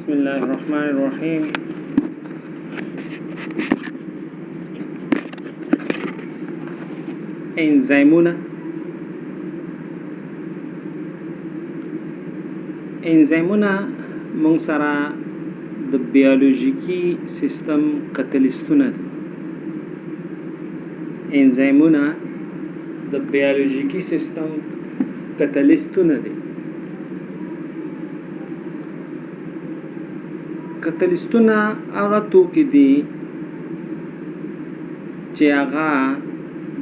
बिस्मिल्लाहिर्रहमानिर्रहीम। एंजाइमونه موږ سره د بیولوژیکی سیستم کتلیستونه دي. انزایمونه د بیولوژیکی سیستم کتلیستونه دي. کتلیستونه هغه توکي دي چې هغه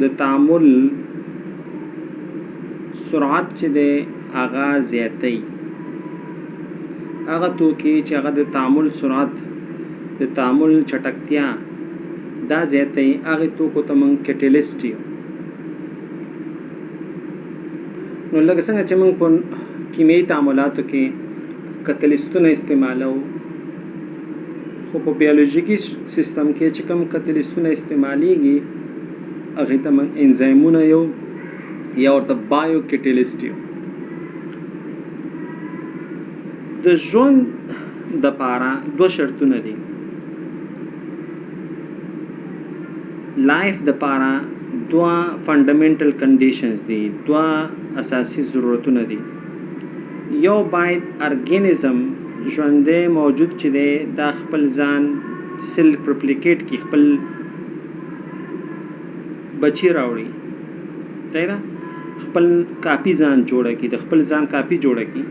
د تعامل سرعت چې دی هغه زیاتوي. هغه توکي چې هغه د تعامل سرعت د تعامل چټکتیا دا زیاتوي هغه توکو ته موږ کټلیسټ یو. نو لکه څنګه چې موږ په کیمیاوي تعاملاتو کې کتلیستونه استعمالوو، خو په بیولوژیکي سیستم کې چې کوم کتلیستونه استعمالیږي هغې ته موږ انزایمونه یو یا ورته بایو کټلیسټ یو. د ژوند دپاره دوه شرطونه دي. لایف دپاره دوه فنډامنټل کنډیشنز دي، دوه اساسي ضرورتونه دي. یو باید ارګینزم ژوندی موجود چې دی دا خپل ځان سیلف ریپلیکیټ کی، خپل بچی راوړي، صحیح ده، خپل کاپی ځان جوړه کی، د خپل ځان کاپی جوړه کی.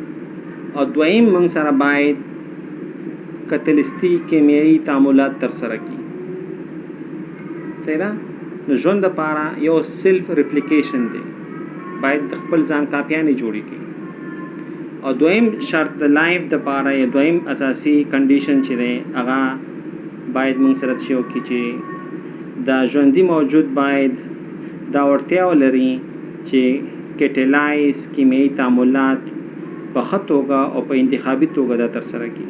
او دویم موږ سره باید کتلیستي کیمیاوي تعاملات ترسره کی، صحیح ده. نو ژوند دپاره یو سیلف ریپلیکیشن دی، باید د خپل ځان کاپیانې جوړې کی. او دویم شرط د لایف دپاره یا دویم اساسي کنډیشن چې دی هغه باید موږ سره څه وکړي چې دا ژوندي موجود باید دا وړتیا ولري چې کټلایز کیمیاوي تعاملات په ښه توګه او په انتخابي توګه دا ترسره کړي.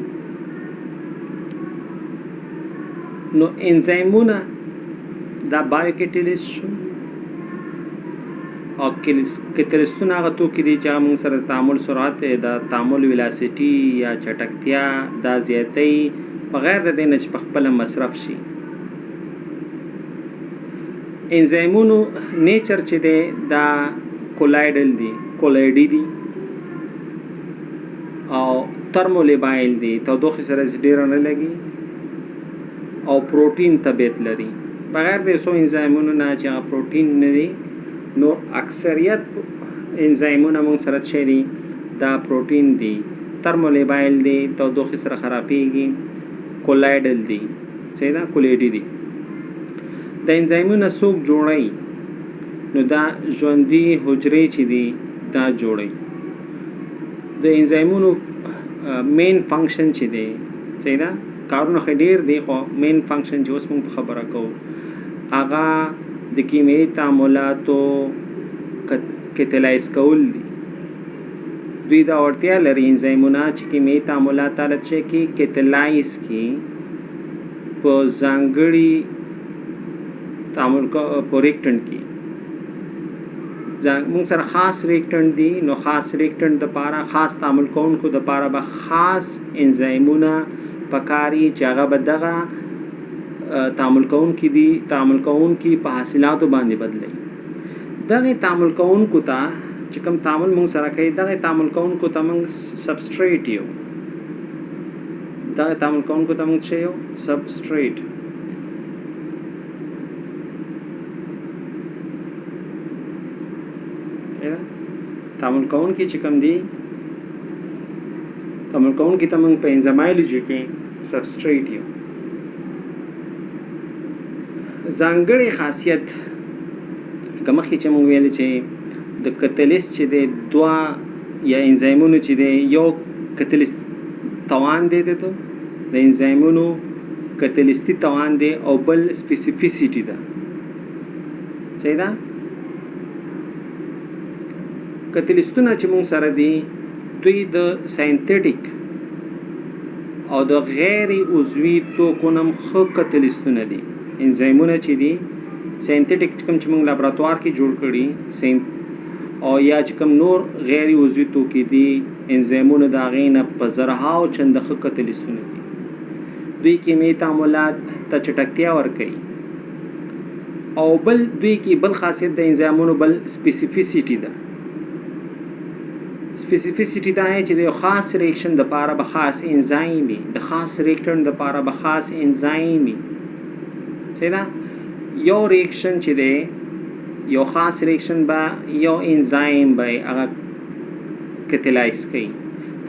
نو انزایمونه دا بایو کټلیسټ شو، او کتلیستونه هغه توکي دي چې هغه موږ سره د تعامل سرعت د تعامل ویلاسیټي یا چټکتیا دا زیاتوي بغیر د دې نه چې په خپله مصرف شي. انزایمونو نیچر چې دی دا کولایډل دي، کولایډي دي او ترمولیبایل دي، تودوخې سره ډېره نه لګي او پروټین طبیعت لري. بغیر د څو انزایمونو نه چې هغه پروټین نه دي، نو اکثریت انزایمونه موږ سره څه دي دا پروټین دي، ترمولیبایل دي، تودوخې سره خرابېږي، کولایډل دي، صحیح ده، کولایډي دي. د انزایمونه څوک جوړوي؟ نو دا ژوندي حجرې چې دي دا جوړوي. د انزایمونو مین فنکشن چې دی، صحیح ده، کارونه خو ډېر دي خو مین فنکشن چې اوس موږ په خبره کوو هغه د کیمیاوي تعاملاتو کتلایز کول دي. دوی دا وړتیا لري انزایمونه چې کیمیاوي تعاملات حالت شي کې کتلایز کی په ځانګړي تعامل په ریکټنټ کې. موږ سره خاص ریکټنټ دي، نو خاص ریکټنټ دپاره خاص تعامل کوونکو دپاره به خاص انزایمونه پکاري چې هغه به دغه تعامل کوونکي دي، تعامل کوونکي په حاصلاتو باندې بدلوي. دغه تعامل کوونکو ته چې کوم تعامل موږ سره کوي دغه تعامل کوونکو ته موږ سبسټریټ یو، دغه تعامل کوونکو ته موږ څه یو سبسټریټ. تعامل کوونکي چې کوم دي تعامل کوونکي ته موږ په انزایمولوژي کې سبسټریټ یو. ځانګړی خاصیت لکه مخکې چې موږ ویلې چې د کتلیست چې دی دوه یا انزایمونو چې دی یو کتلیست توان دی د انزایمونو کتلیستي توان دی او بل سپیسیفیسیټي ده، صحیح ده. کتلیستونه چې موږ سره دي دوی د ساینتیټیک او د غیر عضوي توکو نه ښه کتلیستونه دي. انزایمونه چې دي ساینتیټیک کوم چې موږ لابراتوار کې جوړ کړي او یا چې کوم نور غیر عضوي توکي دي انزایمونو د هغې نه په زرهاو چنده ښه کتلیستونه دي. دوی کیمیاوي تعاملات ته چټکتیا ورکوي. او بل دوی کې بل خاصیت د انزایمونو بل سپیسیفیسیټي ده. سپیسیفیسیټي دا چې د یو خاص ریاکشن دپاره به خاص انزایم وي، د خاص ریاکټنټ دپاره به خاص انزایم وي. صحیح ده؟ یو ریاکشن چې دی یو خاص ریاکشن به یو انزایم به هغه کتلایز کوي.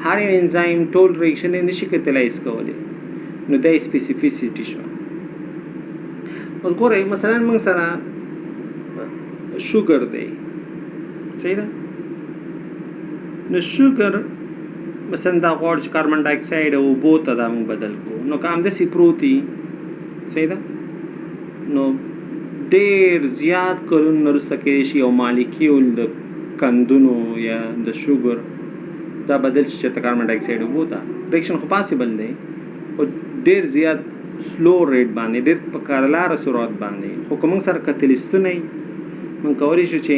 هر یو انزایم ټول ریاکشن یې نشي کتلایز کولی، نو دا سپیسیفیسیټي شو. اوس ګورئ مثلا موږ سره شوګر دی، صحیح ده؟ نو شوګر مثلا دا غواړو چې کاربن ډای اکساید او اوبو ته دا موږ بدل کړو، نو که همداسې پروت وي، صحیح ده؟ نو ډېر زیات کلونه وروسته کېدای شي یو مالیکیول د کندونو یا د شوګر دا بدل شي چېرته کاربن ډای اکساید اوبو ته. ریاکشن خو پاسبل دی، خو ډېر زیات سلو ریټ باندې، ډېر په کرلاره سرعت باندې. خو که موږ سره کتلیستونه وي، موږ کولی شو چې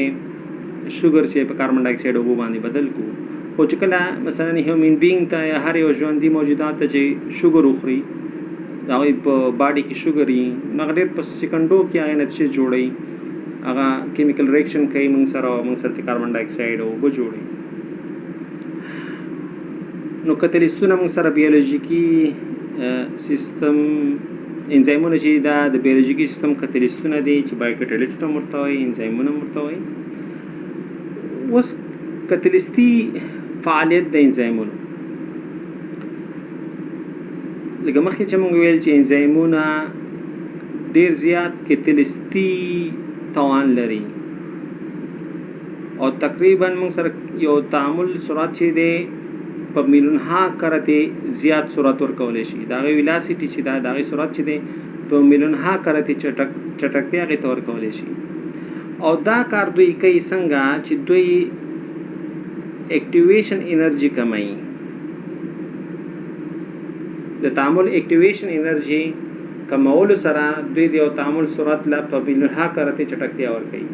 شوګر چې په کاربن ډای اکساید اوبو باندې بدل کړو. خو چې کله مثلا هیومن بینګ ته یا هر یو ژوندي موجودات ته چې شوګر وخوري، د هغوی په باډي کې شوګر وي، نو هغه ډېر په سیکنډو کې هغې نتیجې جوړوي، هغه کیمیکل ریاکشن کوي موږ سره کاربن ډای اکساید او اوبه جوړوي. نو کتلیستونه موږ سره بیولوژیکي سیستم انزایمونه چې دا د بیولوژیکي سیستم کتلیستونه دي چې بایوکټلیست هم ورته وایي، انزایمونه هم ورته وایي. اوس کتلیستي فعالیت د انزایمونو لکه مخکې چې موږ ویل چې انزایمونه ډېر زیات کتلیستي توان لري او تقریبا موږ سره یو تعامل سرعت چې دی په میلیونها کرته زیات سرعت ورکولی شي. د هغې ویلاسیټي چې دا د هغې سرعت چې دی په میلیونها کرته چټکتیا هغې ته ورکولی شي. او دا کار دوی کوي څنګه چې دوی اکټیویشن انرژي کموي. د تعامل اکټیویشن انرژي کمولو سره دوی د یو تعامل سرعت لا په میلیونها کرته چټکتیا ورکوي.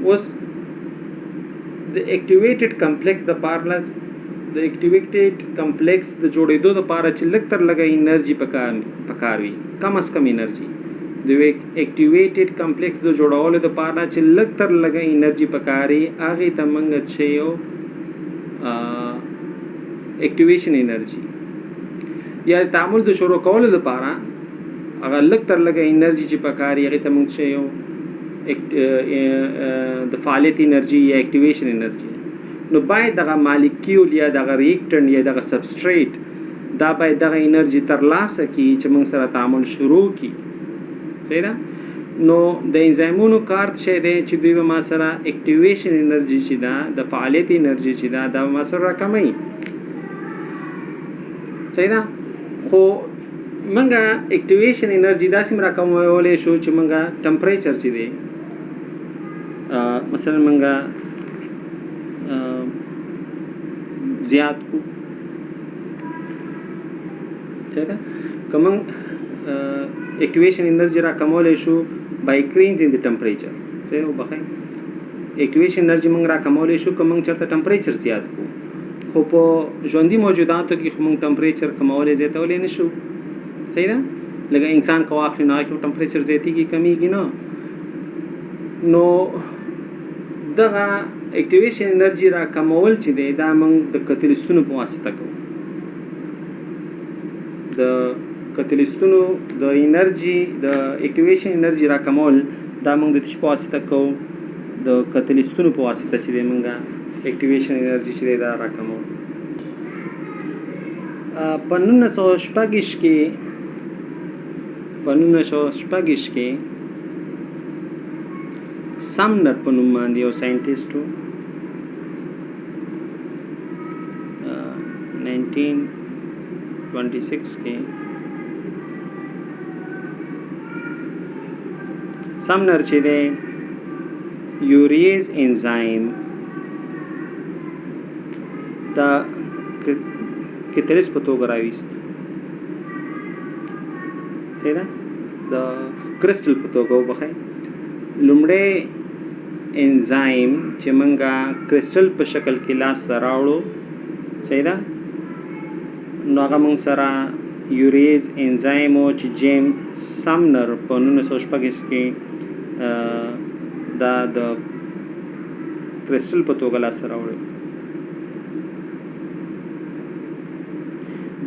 اوس د اکټیویټډ کمپلیکس د پارلز د اکټیویټډ کمپلیکس د جوړېدو لپاره چې لږ تر لږه انرژي پکار وي، کم از کم انرژي د اکټیویټډ کمپلیکس د جوړولو لپاره چې لږ تر لږه انرژي پکار وي، هغې ته موږ چې یو اکټیویشن انرژي یا تعامل د شروع کولو لپاره هغه لږ تر لږه انرژي چې پکار وي، هغې ته موږ چې یو د فعالیت انرژي یا اکټیویشن انرژي. نو باید دغه مالیکیول یا دغه ریاکټنټ یا دغه سبسټریټ دا باید دغه انرژي ترلاسه کړي چې موږ سره تعامل شروع کړي. صحیح ده؟ نو د انزایمونو کار شی دی چې دوی به ما سره اکټیویشن انرژي چې ده د فعالیت انرژي چې ده دا به ما سره راکموي. صحیح ده؟ خو منګه اکټیویشن انرژي داسې راکمولی شو چې منګه ټمپریچر چې دی مثلا منګه زیات کو صحیح ده؟ که موږ اکټیویشن انرژي راکمولی شو by increasing the temperature. صحیح وبخئ اکټیویشن انرژي موږ راکمولی شو که موږ چېرته ټمپریچر زیات کو، خو په ژوندي موجوداتو کې خو موږ ټمپریچر کمولی زیاتولی نه شو. صحیح ده؟ لکه انسان که واخلي نو هغې کې ټمپریچر زیاتېږي کمیږي نه. نو دغه اکټیویشن انرژي راکمول چې دی دا موږ د کتلیستونو په واسطه کوو. د کتلیستونو د انرژي د اکټیویشن انرژي راکمول دا موږ د څه په واسطه کوو؟ د کتلیستونو په واسطه چې دی موږ اکټیویشن انرژي چې دی دا راکمول. په 1926 کې سامنر په نوم باندې یو ساینټیسټ و 1926 کې سامنر چې دی یوریز انزایم دا کتلیس په توګه راویست. صحیح ده؟ د کرسټل په توګه وبخئ. لومړی انزایم چې منګه کرسټل په شکل کې لاس راوړو صحیح ده نو هغه موږ سره یوریز انزایم او چې جیم سامنر په 1946 کې دا د کرسټل په توګه لاس راوړو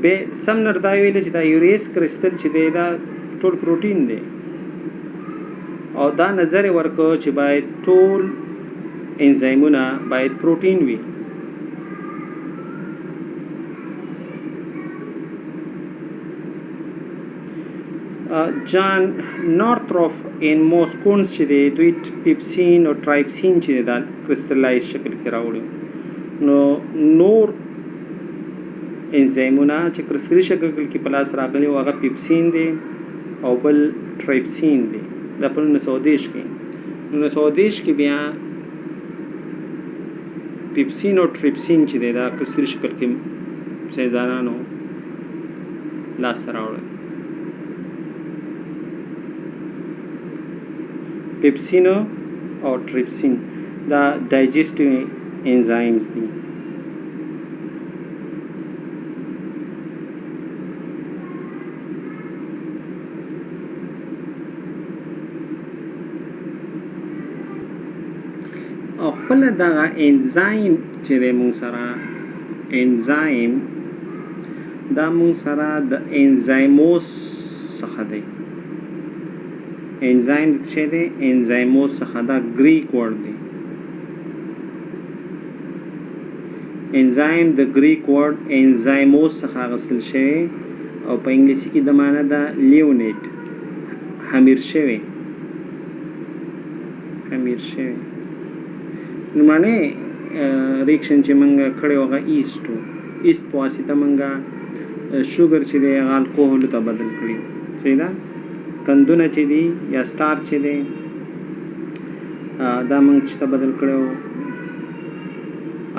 به سامنر دا ویل چې دا یوریز کرسټل چې دی دا ټول پروتین دی او دا نظر ورکو چې باید ټول انزایمونه باید پروتین وي جان نورتروف ان موسکونز چې دی دوی پیپسین او ټرایپسین چې دا کرسټلایز شکل کې راوړي نو نور انزایمونه چې کرسټل شکل کې پلاس راغلي او هغه پیپسین دی او بل ټرایپسین دی دا په 1930 کې بیا پیپسین او ټریپسین چې دا کرسټل شکل کې سیزارانو لاس راوړل پیپسین او ټریپسین دا ډایجسټیو انزایمز دي او خپل دغه انزایم چې د مون سره انزایم دا مون سره د انزایموس څخه دی انزایم چې دی انزایموس څخه دا گریک ورډ دی انزایم د گریک ورډ انزایموس څخه اخیستل شوی او په انګلیسي کې د معنی دا لیونیټ خمیر شوی نو معنی ریاکشن چې منګه کړي هغه ایست په واسطه منګه شوګر چې دی هغه الکوهول ته بدل کړي صحیح ده کندونه چې دی یا سٹار چې دی دا موږ څه بدل کړو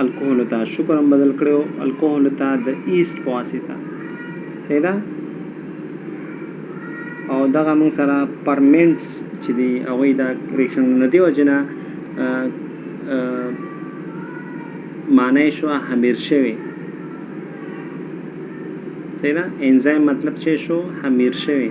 الکوهول ته شوګر هم بدل کړو الکوهول ته د ایست په واسطه صحیح ده او دغه موږ سره پرمنټس چې دی هغه دا ریاکشن نه دی وجنه معنی شو خمیر شوی صحیح ده انزایم مطلب چې شو خمیر شوی